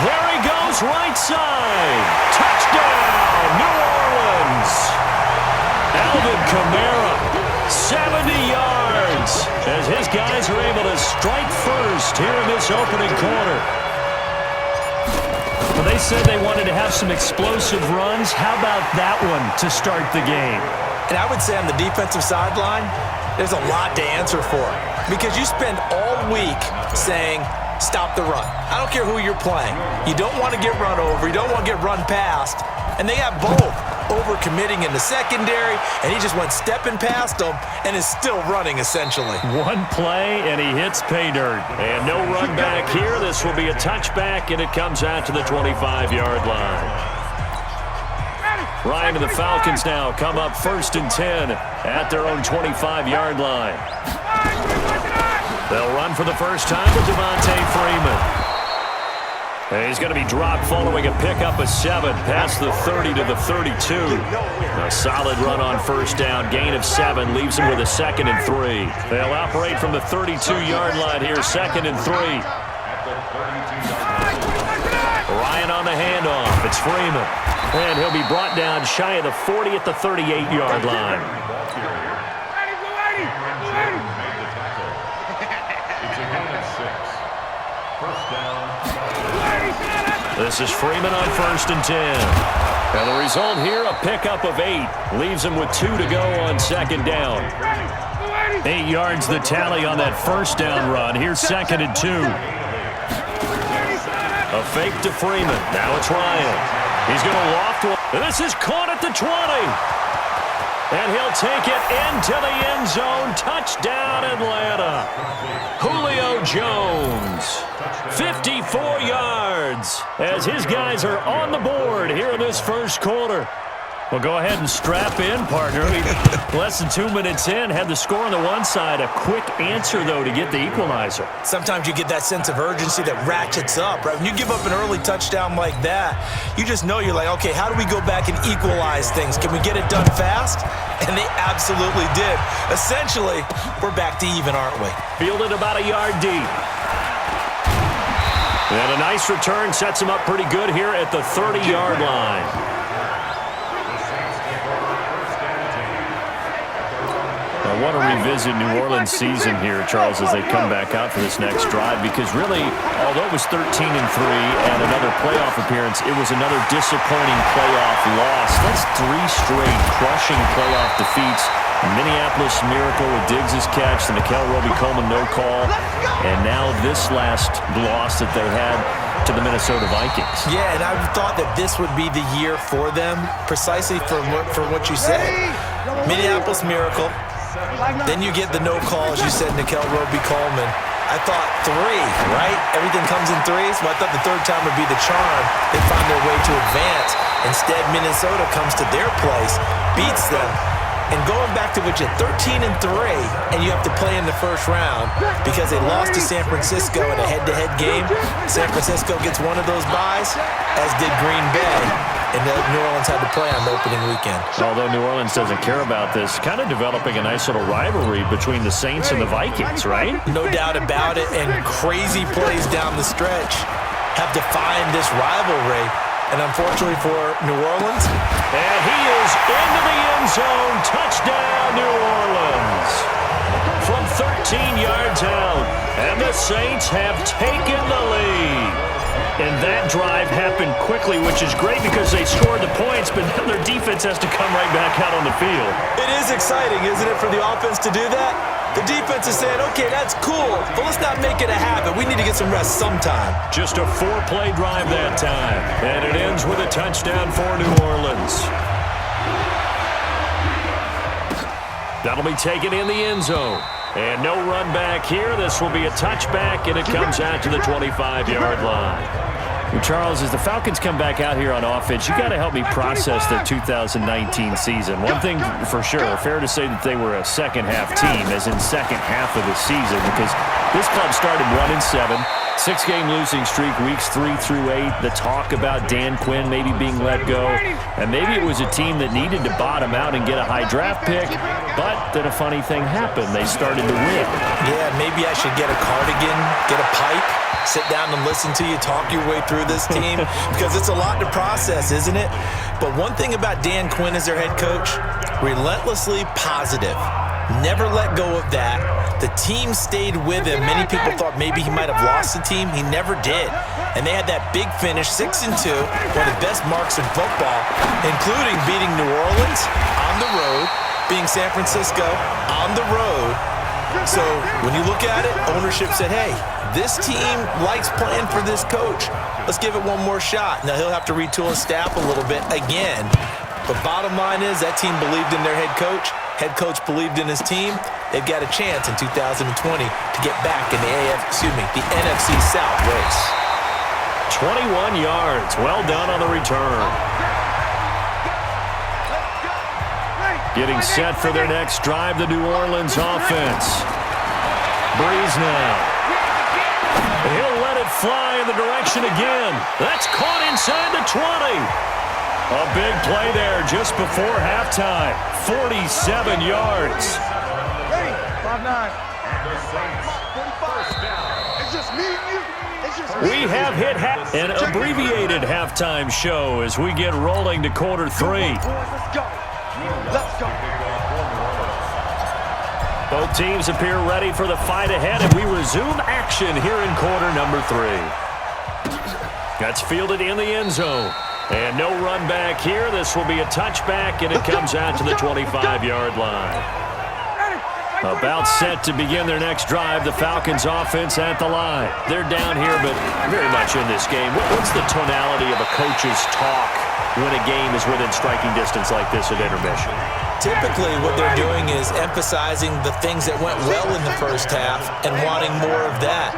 There he goes, right side. Touchdown, New Orleans. Alvin Kamara, 70 yards, as his guys are able to strike first here in this opening quarter. Well, they said they wanted to have some explosive runs. How about that one to start the game? And I would say on the defensive sideline, there's a lot to answer for. Because you spend all week saying, stop the run. I don't care who you're playing. You don't want to get run over. You don't want to get run past. And they have both. Overcommitting in the secondary, and he just went stepping past them and is still running, essentially. One play, and he hits pay dirt. And no run back here. This will be a touchback, and it comes out to the 25-yard line. Ryan and the Falcons now come up 1st and 10 at their own 25-yard line. They'll run for the first time with Devontae Freeman. He's going to be dropped following a pickup of 7 past the 30 to the 32. A solid run on first down. Gain of 7 leaves him with a 2nd and 3. They'll operate from the 32-yard line here, 2nd and 3. Ryan on the handoff. It's Freeman. And he'll be brought down shy of the 40 at the 38-yard line. This is Freeman on 1st and 10. And the result here, a pickup of 8. Leaves him with 2 to go on 2nd down. 8 yards the tally on that first down run. Here's 2nd and 2. A fake to Freeman. Now it's Ryan. He's going to loft one. This is caught at the 20. And he'll take it into the end zone. Touchdown, Atlanta. Julio Jones. 54 yards as his guys are on the board here in this first quarter. Well, go ahead and strap in, partner. Less than 2 minutes in, had the score on the one side. A quick answer, though, to get the equalizer. Sometimes you get that sense of urgency that ratchets up, right? When you give up an early touchdown like that, you just know you're like, okay, how do we go back and equalize things? Can we get it done fast? And they absolutely did. Essentially, we're back to even, aren't we? Fielded about a yard deep. And a nice return sets him up pretty good here at the 30-yard line. I want to revisit New Orleans' season here, Charles, as they come back out for this next drive, because really, although it was 13-3 and another playoff appearance, it was another disappointing playoff loss. That's 3 straight crushing playoff defeats. Minneapolis Miracle with Diggs' catch, the Nickel Roby-Coleman no call, and now this last loss that they had to the Minnesota Vikings. Yeah, and I thought that this would be the year for them, precisely for what you said. Minneapolis Miracle. Then you get the no call, as you said, Nickel Roby-Coleman. I thought 3, right? Everything comes in 3s. Well, I thought the third time would be the charm. They find their way to advance. Instead, Minnesota comes to their place, beats them. And going back to what you 13-3, and you have to play in the first round because they lost to San Francisco in a head-to-head game. San Francisco gets one of those byes, as did Green Bay, and New Orleans had to play on the opening weekend. Although New Orleans doesn't care about this, kind of developing a nice little rivalry between the Saints and the Vikings, right? No doubt about it, and crazy plays down the stretch have defined this rivalry. And unfortunately for New Orleans. And he is into the end zone. Touchdown, New Orleans. From 13 yards out. And the Saints have taken the lead. And that drive happened quickly, which is great because they scored the points, but now their defense has to come right back out on the field. It is exciting, isn't it, for the offense to do that? The defense is saying, okay, that's cool, but let's not make it a habit. We need to get some rest sometime. Just a 4-play drive that time. And it ends with a touchdown for New Orleans. That'll be taken in the end zone. And no run back here. This will be a touchback, and it comes out to the 25-yard line. Well, Charles, as the Falcons come back out here on offense, you got to help me process the 2019 season. One thing for sure, fair to say that they were a second-half team, as in second half of the season, because This club started 1-7. 6-game losing streak, weeks 3 through 8. The talk about Dan Quinn maybe being let go. And maybe it was a team that needed to bottom out and get a high draft pick. But then a funny thing happened. They started to win. Yeah, maybe I should get a cardigan, get a pipe, sit down and listen to you talk your way through this team. Because it's a lot to process, isn't it? But one thing about Dan Quinn as their head coach, relentlessly positive. Never let go of that. The team stayed with him. Many people thought maybe he might have lost the team. He never did. And they had that big finish, 6-2, one of the best marks in football, including beating New Orleans on the road, beating San Francisco on the road. So when you look at it, ownership said, hey, this team likes playing for this coach. Let's give it one more shot. Now he'll have to retool his staff a little bit again. But bottom line is that team believed in their head coach. Head coach believed in his team. They've got a chance in 2020 to get back in the NFC South race. 21 yards. Well done on the return. Getting set for their next drive, the New Orleans offense. Breeze now. He'll let it fly in the direction again. That's caught inside the 20. A big play there just before halftime. 47 yards. Ready? 5-9. It's just me and you. It's just me. We have hit an abbreviated halftime show as we get rolling to quarter 3. Let's go. Let's go. Both teams appear ready for the fight ahead, and we resume action here in quarter number 3. That's fielded in the end zone. And no run back here. This will be a touchback, and it comes out to the 25-yard line. About set to begin their next drive, the Falcons offense at the line. They're down here, but very much in this game. What's the tonality of a coach's talk when a game is within striking distance like this at intermission? Typically, what they're doing is emphasizing the things that went well in the first half and wanting more of that.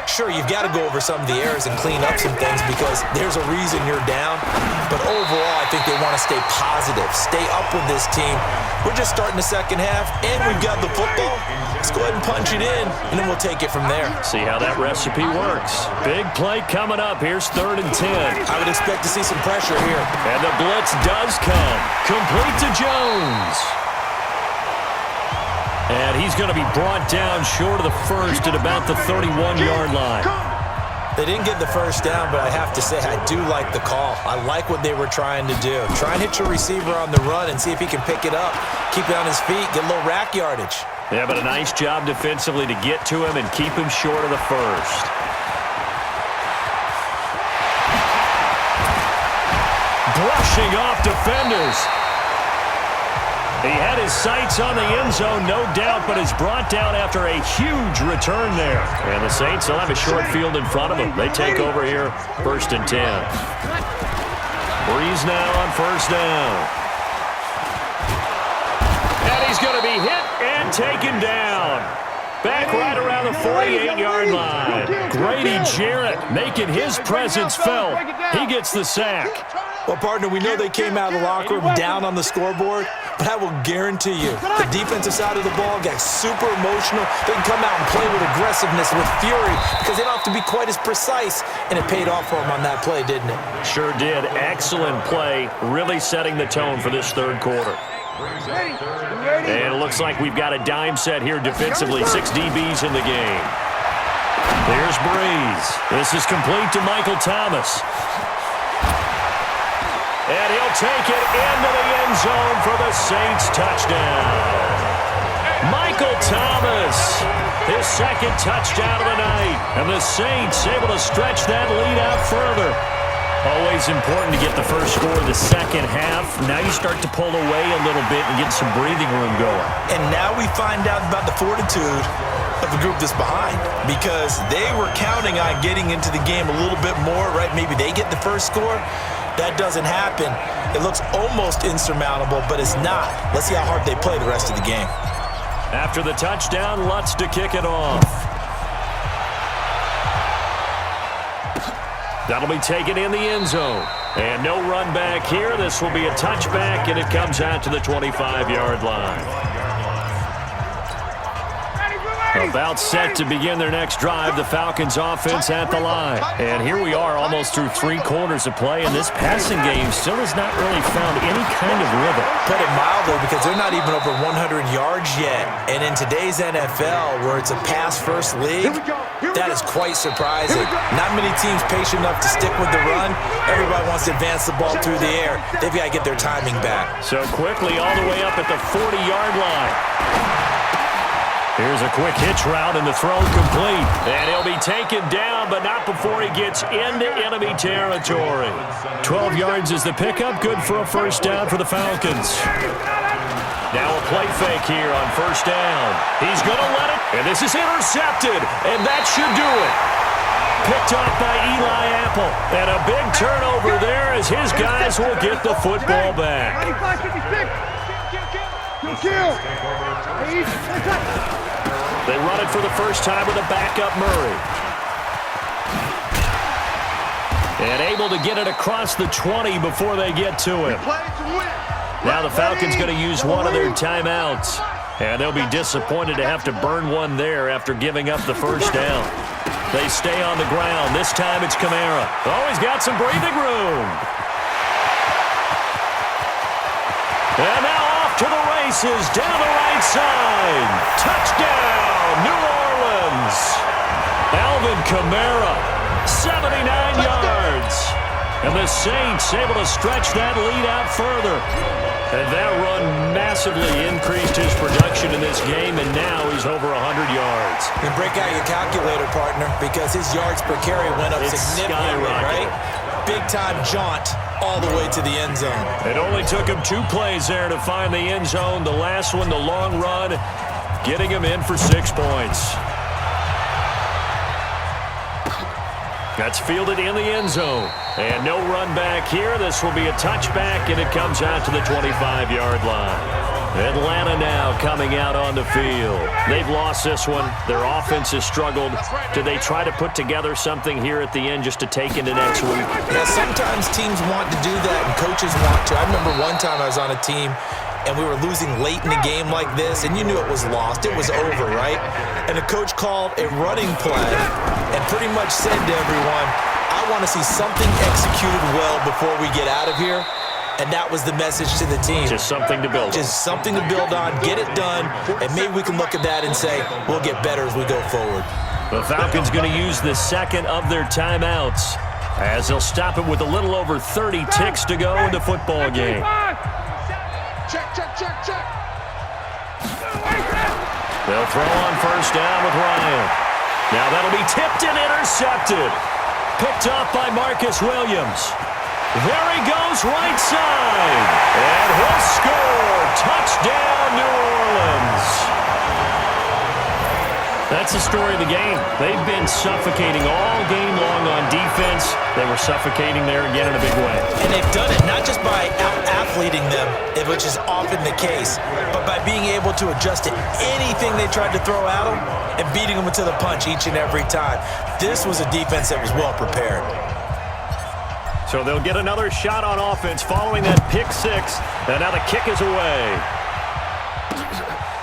Sure, you've got to go over some of the errors and clean up some things because there's a reason you're down. But overall, I think they want to stay positive, stay up with this team. We're just starting the second half, and we've got the football. Let's go ahead and punch it in, and then we'll take it from there. See how that recipe works. Big play coming up. Here's 3rd and 10. I would expect to see some pressure here. And the blitz does come. Complete to Jones. And he's going to be brought down short of the first at about the 31-yard line. They didn't get the first down, but I have to say I do like the call. I like what they were trying to do. Try and hit your receiver on the run and see if he can pick it up, keep it on his feet, get a little rack yardage. Yeah, but a nice job defensively to get to him and keep him short of the first. Brushing off defenders. He had his sights on the end zone, no doubt, but is brought down after a huge return there. And the Saints will have a short field in front of them. They take over here, 1st and 10. Breeze now on 1st down. And he's going to be hit and taken down. Back right around the 48-yard line. Grady Jarrett making his presence felt. He gets the sack. Well, partner, we know they came out of the locker room down on the scoreboard, but I will guarantee you the defensive side of the ball got super emotional. They can come out and play with aggressiveness, with fury, because they don't have to be quite as precise, and it paid off for them on that play, didn't it? Sure did. Excellent play, really setting the tone for this 3rd quarter. And it looks like we've got a dime set here defensively. 6 DBs in the game. There's Breeze. This is complete to Michael Thomas. And he'll take it into the end zone for the Saints touchdown. Michael Thomas, his 2nd touchdown of the night. And the Saints able to stretch that lead out further. Always important to get the first score of the second half. Now you start to pull away a little bit and get some breathing room going. And now we find out about the fortitude of the group that's behind, because they were counting on getting into the game a little bit more, right? Maybe they get the first score. That doesn't happen. It looks almost insurmountable, but it's not. Let's see how hard they play the rest of the game. After the touchdown, Lutz to kick it off. That'll be taken in the end zone. And no run back here. This will be a touchback, and it comes out to the 25-yard line. About set to begin their next drive, the Falcons offense at the line. And here we are almost through 3 quarters of play, and this passing game still has not really found any kind of rhythm. Put it mildly, because they're not even over 100 yards yet. And in today's NFL, where it's a pass-first league, that is quite surprising. Not many teams patient enough to stick with the run. Everybody wants to advance the ball through the air. They've got to get their timing back. So quickly all the way up at the 40-yard line. Here's a quick hitch route, and the throw complete. And he'll be taken down, but not before he gets into enemy territory. 12 yards is the pickup. Good for a first down for the Falcons. Now a play fake here on first down. He's going to let it, and this is intercepted, and that should do it. Picked off by Eli Apple, and a big turnover there as his guys will get the football back. They run it for the first time with a backup Murray. And able to get it across the 20 before they get to him. Now the Falcons going to use one of their timeouts. And they'll be disappointed to have to burn one there after giving up the first down. They stay on the ground. This time it's Kamara. Oh, he's got some breathing room. And now off to the races down the right side. Touchdown, New Orleans. Alvin Kamara, 79 yards. And the Saints able to stretch that lead out further. And that run massively increased his production in this game, and now he's over 100 yards. And break out your calculator, partner, because his yards per carry went up significantly, right? Big-time jaunt all the way to the end zone. It only took him 2 plays there to find the end zone. The last one, the long run, getting him in for 6 points. That's fielded in the end zone. And no run back here. This will be a touchback, and it comes out to the 25-yard line. Atlanta now coming out on the field. They've lost this one. Their offense has struggled. Do they try to put together something here at the end just to take into next week? Yeah, sometimes teams want to do that, and coaches want to. I remember one time I was on a team, and we were losing late in a game like this, and you knew it was lost. It was over, right? And the coach called a running play and pretty much said to everyone, I want to see something executed well before we get out of here. And that was the message to the team. Just something to build on. Just something to build on, get it done, and maybe we can look at that and say, we'll get better as we go forward. The Falcons going to use the second of their timeouts as they'll stop it with a little over 30 ticks to go in the football game. Check. They'll throw on first down with Ryan. Now that'll be tipped and intercepted. Picked off by Marcus Williams. There he goes right side. And he'll score. Touchdown, New Orleans. That's the story of the game. They've been suffocating all game long on defense. They were suffocating there again in a big way. And they've done it not just by out-athleting them, which is often the case, but by being able to adjust to anything they tried to throw at them and beating them to the punch each and every time. This was a defense that was well prepared. So they'll get another shot on offense following that pick six. And now the kick is away.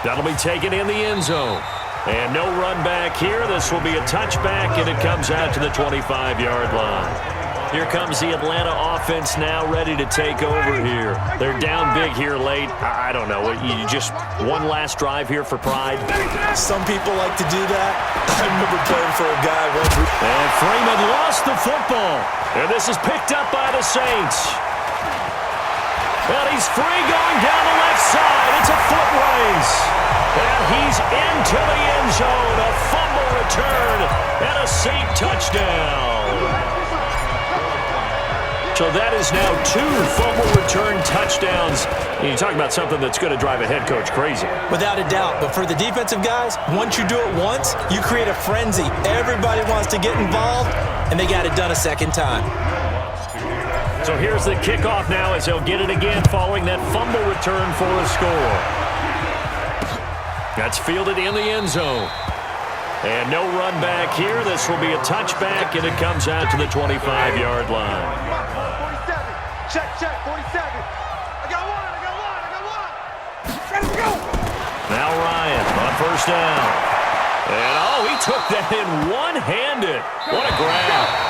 That'll be taken in the end zone. And no run back here. This will be a touchback, and it comes out to the 25-yard line. Here comes the Atlanta offense now ready to take over here. They're down big here late. I don't know. You just one last drive here for pride? Some people like to do that. I remember playing for a guy once. And Freeman lost the football. And this is picked up by the Saints. And he's free going down the left side. It's a foot race. And he's into the end zone. A fumble return and a Saint touchdown. So that is now 2 fumble return touchdowns. You talk about something that's going to drive a head coach crazy. Without a doubt. But for the defensive guys, once you do it once, you create a frenzy. Everybody wants to get involved, and they got it done a second time. So here's the kickoff now as they'll get it again following that fumble return for a score. That's fielded in the end zone. And no run back here. This will be a touchback, and it comes out to the 25-yard line. 47. Check, 47. I got one. Ready to go. Now Ryan on first down. And, oh, he took that in one-handed. What a grab.